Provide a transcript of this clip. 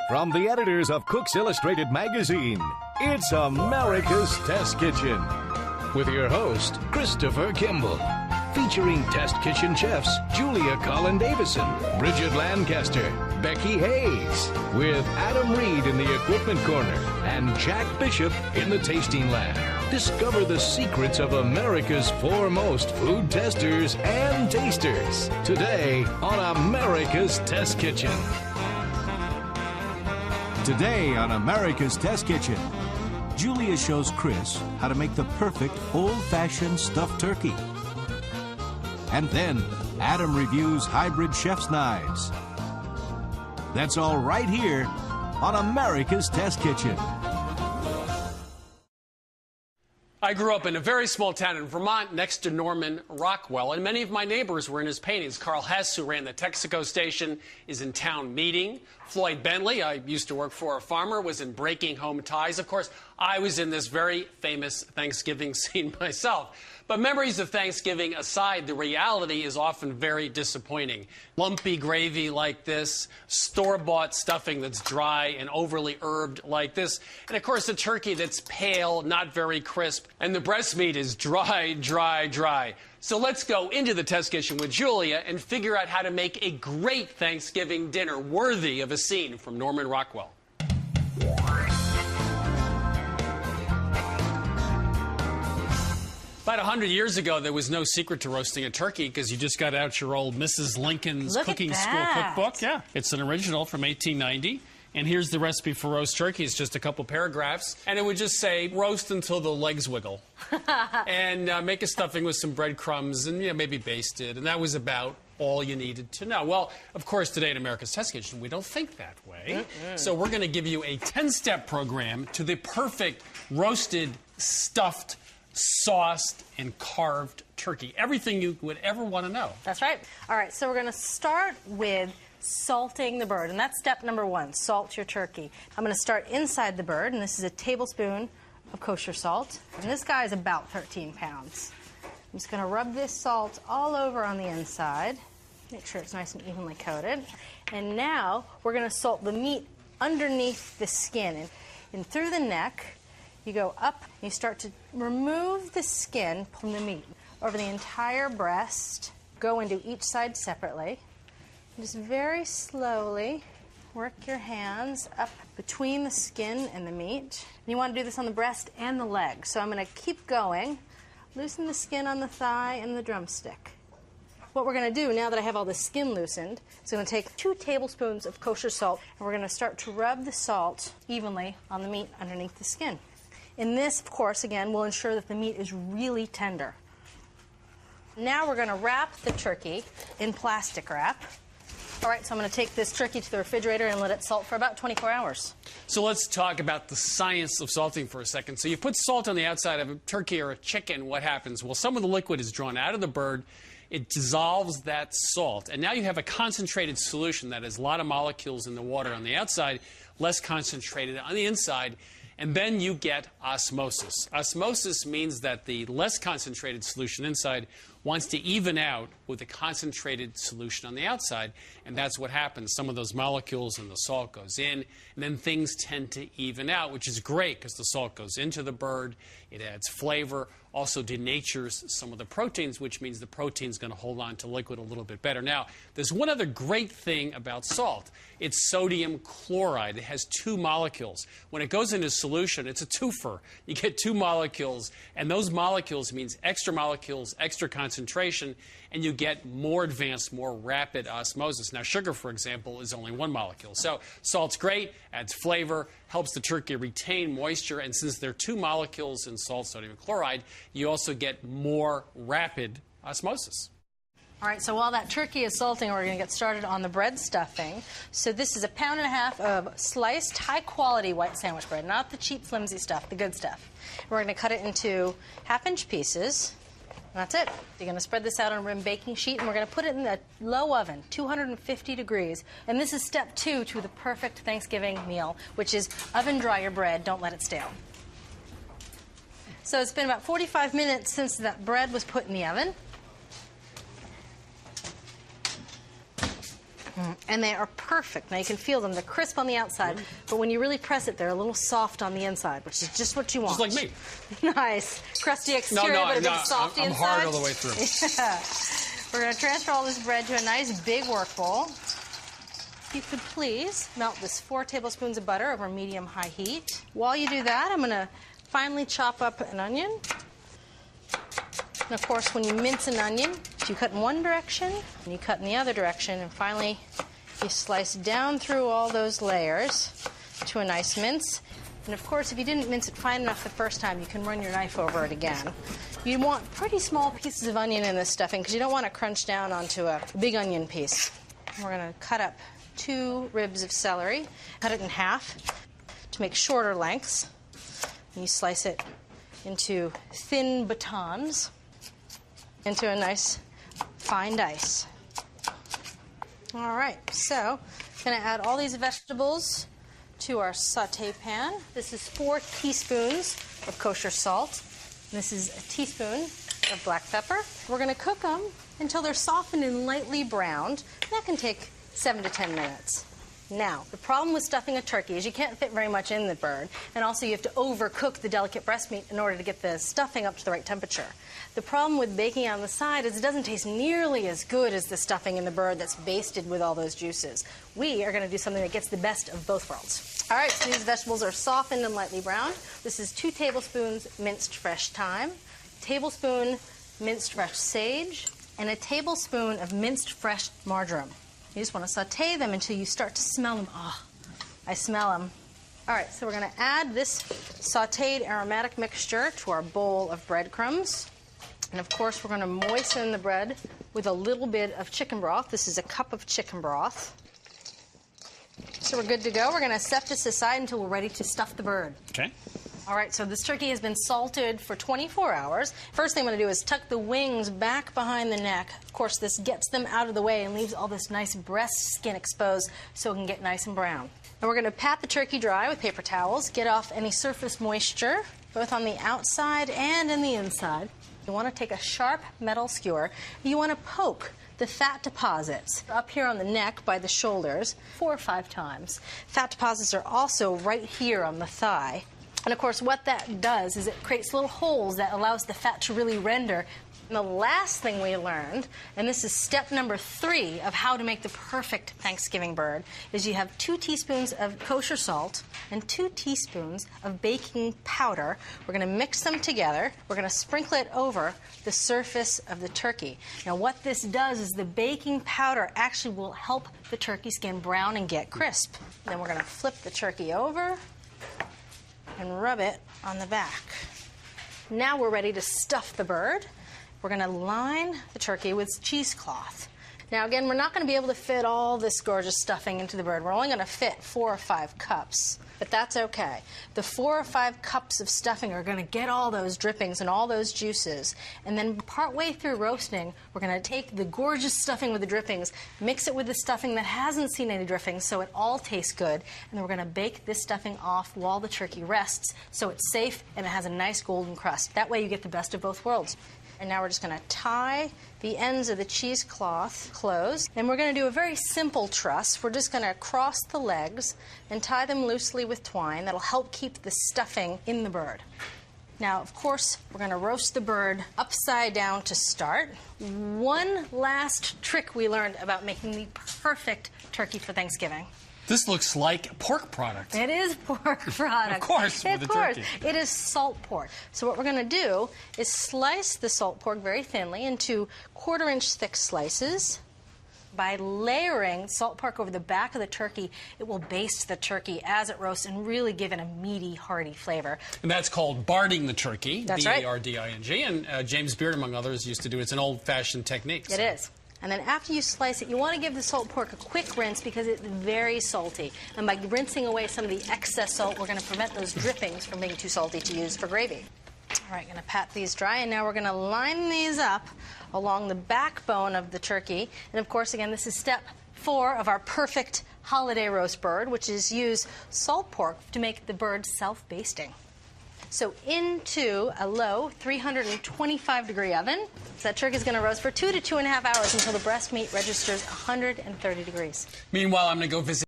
From the editors of Cook's Illustrated magazine, it's America's Test Kitchen. With your host, Christopher Kimball. Featuring Test Kitchen chefs Julia Collin-Davison, Bridget Lancaster, Becky Hayes, with Adam Reed in the equipment corner and Jack Bishop in the tasting lab. Discover the secrets of America's foremost food testers and tasters today on America's Test Kitchen. Today on America's Test Kitchen, Julia shows Chris how to make the perfect old-fashioned stuffed turkey. And then Adam reviews hybrid chef's knives. That's all right here on America's Test Kitchen. I grew up in a very small town in Vermont next to Norman Rockwell, and many of my neighbors were in his paintings. Carl Hess, who ran the Texaco station, is in town meeting. Floyd Bentley, I used to work for a farmer, was in Breaking Home Ties. Of course, I was in this very famous Thanksgiving scene myself. But memories of Thanksgiving aside, the reality is often very disappointing. Lumpy gravy like this, store-bought stuffing that's dry and overly herbed like this, and of course a turkey that's pale, not very crisp, and the breast meat is dry, dry, dry. So let's go into the test kitchen with Julia and figure out how to make a great Thanksgiving dinner worthy of a scene from Norman Rockwell. About 100 years ago, there was no secret to roasting a turkey because you just got out your old Mrs. Lincoln's Cooking School cookbook. Yeah, it's an original from 1890. And here's the recipe for roast turkey. It's just a couple paragraphs. And it would just say, roast until the legs wiggle. And make a stuffing with some breadcrumbs and maybe baste it. And that was about all you needed to know. Well, of course, today in America's Test Kitchen, we don't think that way. So we're going to give you a 10-step program to the perfect roasted, stuffed, sauced and carved turkey. Everything you would ever want to know. That's right. All right, so we're going to start with salting the bird, and that's step number one, salt your turkey. I'm going to start inside the bird, and this is a tablespoon of kosher salt, and this guy is about 13 pounds. I'm just going to rub this salt all over on the inside, make sure it's nice and evenly coated, and now we're going to salt the meat underneath the skin and through the neck. You go up, you start to remove the skin from the meat over the entire breast. Go into each side separately. Just very slowly work your hands up between the skin and the meat. And you want to do this on the breast and the leg. So I'm going to keep going. Loosen the skin on the thigh and the drumstick. What we're going to do, now that I have all the skin loosened, is I'm going to take 2 tablespoons of kosher salt, and we're going to start to rub the salt evenly on the meat underneath the skin. And this, of course, again, will ensure that the meat is really tender. Now we're going to wrap the turkey in plastic wrap. All right, so I'm going to take this turkey to the refrigerator and let it salt for about 24 hours. So let's talk about the science of salting for a second. So you put salt on the outside of a turkey or a chicken, what happens? Well, some of the liquid is drawn out of the bird. It dissolves that salt, and now you have a concentrated solution that has a lot of molecules in the water on the outside, less concentrated on the inside. And then you get osmosis. Osmosis means that the less concentrated solution inside wants to even out with a concentrated solution on the outside. And that's what happens. Some of those molecules and the salt goes in, and then things tend to even out, which is great because the salt goes into the bird. It adds flavor, also denatures some of the proteins, which means the protein's going to hold on to liquid a little bit better. Now, there's one other great thing about salt. It's sodium chloride. It has 2 molecules. When it goes into solution, it's a twofer. You get 2 molecules, and those molecules means extra molecules, extra concentration, and you get more advanced, more rapid osmosis. Now, sugar, for example, is only 1 molecule. So salt's great, adds flavor, helps the turkey retain moisture, and since there are 2 molecules in salt, sodium chloride, you also get more rapid osmosis. All right, so while that turkey is salting, we're going to get started on the bread stuffing. So this is 1.5 pounds of sliced, high-quality white sandwich bread, not the cheap, flimsy stuff, the good stuff. We're going to cut it into half-inch pieces. And that's it. You're going to spread this out on a rim baking sheet, and we're going to put it in the low oven, 250 degrees. And this is step 2 to the perfect Thanksgiving meal, which is oven dry your bread. Don't let it stale. So it's been about 45 minutes since that bread was put in the oven. And they are perfect. Now you can feel them. They're crisp on the outside, but when you really press it, they're a little soft on the inside, which is just what you want. Just like me. Nice. Crusty exterior, but a big softy I'm inside. hard all the way through. Yeah. We're going to transfer all this bread to a nice big work bowl. If you could please melt this 4 tablespoons of butter over medium-high heat. While you do that, I'm going to finely chop up an onion. And of course, when you mince an onion, you cut in one direction, and you cut in the other direction, and finally you slice down through all those layers to a nice mince. And of course, if you didn't mince it fine enough the first time, you can run your knife over it again. You want pretty small pieces of onion in this stuffing because you don't want to crunch down onto a big onion piece. We're going to cut up 2 ribs of celery, cut it in half to make shorter lengths. And you slice it into thin batons, into a nice fine dice. All right, so I'm going to add all these vegetables to our saute pan. This is 4 teaspoons of kosher salt. This is a teaspoon of black pepper. We're going to cook them until they're softened and lightly browned. That can take 7 to 10 minutes. Now, the problem with stuffing a turkey is you can't fit very much in the bird, and also you have to overcook the delicate breast meat in order to get the stuffing up to the right temperature. The problem with baking on the side is it doesn't taste nearly as good as the stuffing in the bird that's basted with all those juices. We are going to do something that gets the best of both worlds. All right, so these vegetables are softened and lightly browned. This is 2 tablespoons minced fresh thyme, tablespoon minced fresh sage, and a tablespoon of minced fresh marjoram. You just want to saute them until you start to smell them. Oh, I smell them. All right, so we're going to add this sauteed aromatic mixture to our bowl of breadcrumbs. And of course, we're going to moisten the bread with a little bit of chicken broth. This is a cup of chicken broth. So we're good to go. We're going to set this aside until we're ready to stuff the bird. Okay. All right, so this turkey has been salted for 24 hours. First thing I'm going to do is tuck the wings back behind the neck. Of course, this gets them out of the way and leaves all this nice breast skin exposed so it can get nice and brown. And we're going to pat the turkey dry with paper towels, get off any surface moisture, both on the outside and in the inside. You want to take a sharp metal skewer. You want to poke the fat deposits up here on the neck by the shoulders 4 or 5 times. Fat deposits are also right here on the thigh. And of course, what that does is it creates little holes that allows the fat to really render. And the last thing we learned, and this is step number 3 of how to make the perfect Thanksgiving bird, is you have 2 teaspoons of kosher salt and 2 teaspoons of baking powder. We're going to mix them together. We're going to sprinkle it over the surface of the turkey. Now, what this does is the baking powder actually will help the turkey skin brown and get crisp. Then we're going to flip the turkey over and rub it on the back. Now we're ready to stuff the bird. We're going to line the turkey with cheesecloth. Now again, we're not going to be able to fit all this gorgeous stuffing into the bird. We're only going to fit 4 or 5 cups, but that's okay. The 4 or 5 cups of stuffing are going to get all those drippings and all those juices. And then partway through roasting, we're going to take the gorgeous stuffing with the drippings, mix it with the stuffing that hasn't seen any drippings so it all tastes good, and then we're going to bake this stuffing off while the turkey rests so it's safe and it has a nice golden crust. That way you get the best of both worlds. And now we're just going to tie the ends of the cheesecloth closed. And we're going to do a very simple truss. We're just going to cross the legs and tie them loosely with twine. That'll help keep the stuffing in the bird. Now, of course, we're going to roast the bird upside down to start. One last trick we learned about making the perfect turkey for Thanksgiving. This looks like a pork product. It is pork product. Of course, with the turkey. It is salt pork. So what we're going to do is slice the salt pork very thinly into 1/4-inch thick slices. By layering salt pork over the back of the turkey, it will baste the turkey as it roasts and really give it a meaty, hearty flavor. And that's called barding the turkey. That's right. B-A-R-D-I-N-G. And James Beard, among others, used to do it. It's an old-fashioned technique. It is. And then after you slice it, you want to give the salt pork a quick rinse because it's very salty. And by rinsing away some of the excess salt, we're going to prevent those drippings from being too salty to use for gravy. All right, going to pat these dry, and now we're going to line these up along the backbone of the turkey. And of course, again, this is step 4 of our perfect holiday roast bird, which is use salt pork to make the bird self-basting. So into a low 325-degree oven. So that turkey is going to roast for 2 to 2.5 hours until the breast meat registers 130 degrees. Meanwhile, I'm going to go visit